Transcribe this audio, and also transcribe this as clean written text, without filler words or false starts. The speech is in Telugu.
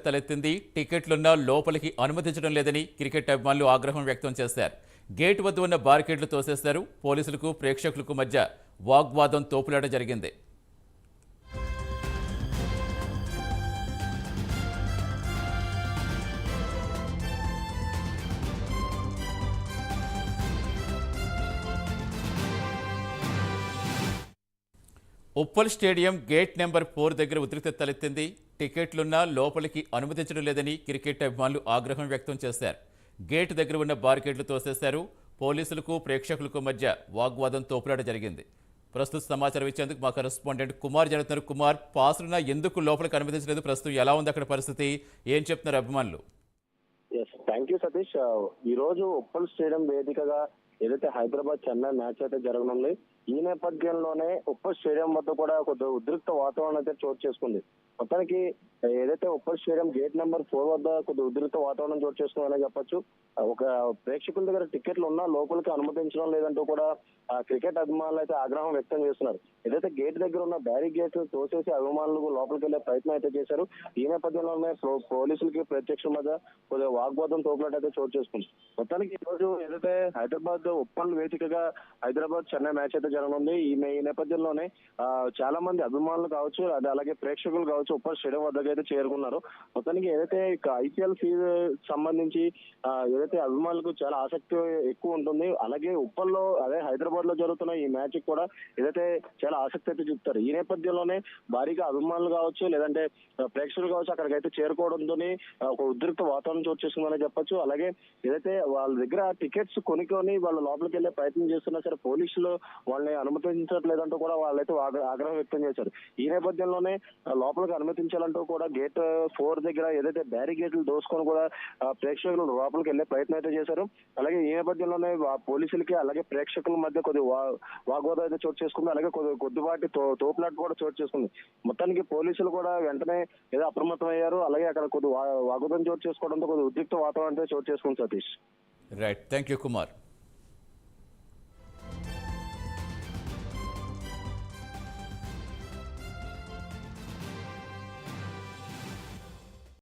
తలెత్తింది. టికెట్లున్నా లోపలికి అనుమతించడం లేదని క్రికెట్ అభిమానులు ఆగ్రహం వ్యక్తం చేశారు. గేటు వద్ద ఉన్న బార్కెట్లు తోసేశారు. పోలీసులకు ప్రేక్షకులకు మధ్య వాగ్వాదం తోపులాట జరిగింది. ఉప్పల్ స్టేడియం గేట్ నెంబర్ 4 దగ్గర ఉద్రిక్తత తలెత్తింది. టికెట్లున్నా లోపలికి అనుమతించడం లేదని క్రికెట్ అభిమానులు ఆగ్రహం వ్యక్తం చేశారు. గేటు దగ్గర ఉన్న బార్కెట్లు తోసేశారు. పోలీసులకు ప్రేక్షకులకు మధ్య వాగ్వాదం తోపులాట జరిగింది. ప్రస్తుత సమాచారం ఇచ్చేందుకు మా కరెస్పాండెంట్ కుమార్ జరుగుతున్నారు. కుమార్, పాసులున్నా ఎందుకు లోపలికి అనుమతించలేదు? ప్రస్తుతం ఎలా ఉంది అక్కడ పరిస్థితి? ఏం చెప్తున్నారు అభిమానులు? Thank you Satish. ఈ రోజు ఉప్పల్ స్టేడియం వేదికగా ఏదైతే హైదరాబాద్ చెన్నై మ్యాచ్ అయితే జరగనుంది. ఈ నేపథ్యంలోనే ఉప్పల్ స్టేడియం వద్ద కూడా కొద్దిగా ఉద్రిక్త వాతావరణం అయితే చోటు చేసుకుంది. మొత్తానికి ఏదైతే ఉప్పల్ స్టేడియం గేట్ నెంబర్ 4 వద్ద కొద్దిగా ఉద్రిక్త వాతావరణం చోటు చేసుకుందని చెప్పొచ్చు. ఒక ప్రేక్షకుల దగ్గర టికెట్లు ఉన్నా లోపలికి అనుమతించడం లేదంటూ కూడా క్రికెట్ అభిమానులు అయితే ఆగ్రహం వ్యక్తం చేస్తున్నారు. ఏదైతే గేట్ దగ్గర ఉన్న బ్యారిగేట్ తోసేసి అభిమానులు లోపలికి వెళ్లే ప్రయత్నం అయితే చేశారు. ఈ నేపథ్యంలోనే పోలీసులకి ప్రత్యక్ష మధ్య కొద్దిగా వాగ్వాదం తోపులాట అయితే చోటు చేసుకుంది. మొత్తానికి ఈ రోజు ఏదైతే హైదరాబాద్ ఉప్పల్ వేదికగా హైదరాబాద్ చెన్నై మ్యాచ్ అయితే జరగనుంది. ఈ నేపథ్యంలోనే చాలా మంది అభిమానులు కావచ్చు, అలాగే ప్రేక్షకులు కావచ్చు ఉప్పల్ స్టేడియం వద్దకు అయితే చేరుకున్నారు. మొత్తానికి ఏదైతే ఐపీఎల్ ఫీజు సంబంధించి ఏదైతే అభిమానులకు చాలా ఆసక్తి ఎక్కువ ఉంటుంది. అలాగే ఉప్పల్లో అదే హైదరాబాద్ లో జరుగుతున్న ఈ మ్యాచ్ కూడా ఏదైతే చాలా ఆసక్తి అయితే చూపుతారు. ఈ నేపథ్యంలోనే భారీగా అభిమానులు కావచ్చు, లేదంటే ప్రేక్షకులు కావచ్చు అక్కడికైతే చేరుకోవడంతో ఒక ఉద్రిక్త వాతావరణం చోటు చేసుకుందని చెప్పొచ్చు. అలాగే ఏదైతే వాళ్ళ దగ్గర టికెట్స్ కొనుక్కొని వాళ్ళు లోపలికి వెళ్లే ప్రయత్నం చేస్తున్నా సరే పోలీసులు వాళ్ళని అనుమతించట్లేదంటూ కూడా వాళ్ళైతే ఆగ్రహం వ్యక్తం చేశారు. ఈ నేపథ్యంలోనే లోపలికి అనుమతించాలంటూ కూడా గేట్ 4 దగ్గర ఏదైతే బ్యారిగేట్లు దోసుకొని కూడా ప్రేక్షకులు లోపలికి వెళ్లే ప్రయత్నం అయితే చేశారు. అలాగే ఈ నేపథ్యంలోనే పోలీసులకి అలాగే ప్రేక్షకుల మధ్య కొద్ది వాగ్వాదం అయితే చోటు చేసుకుంది. అలాగే కొద్దిపాటి తోపులాట కూడా చోటు చేసుకుంది. మొత్తానికి పోలీసులు కూడా వెంటనే ఏదో అప్రమత్తం అయ్యారు. అలాగే అక్కడ కొద్ది వాగ్వాదం చోటు చేసుకోవడంతో కొద్ది ఉద్రిక్త వాతావరణం చోటు చేసుకుంది. Satish, right, thank you Kumar.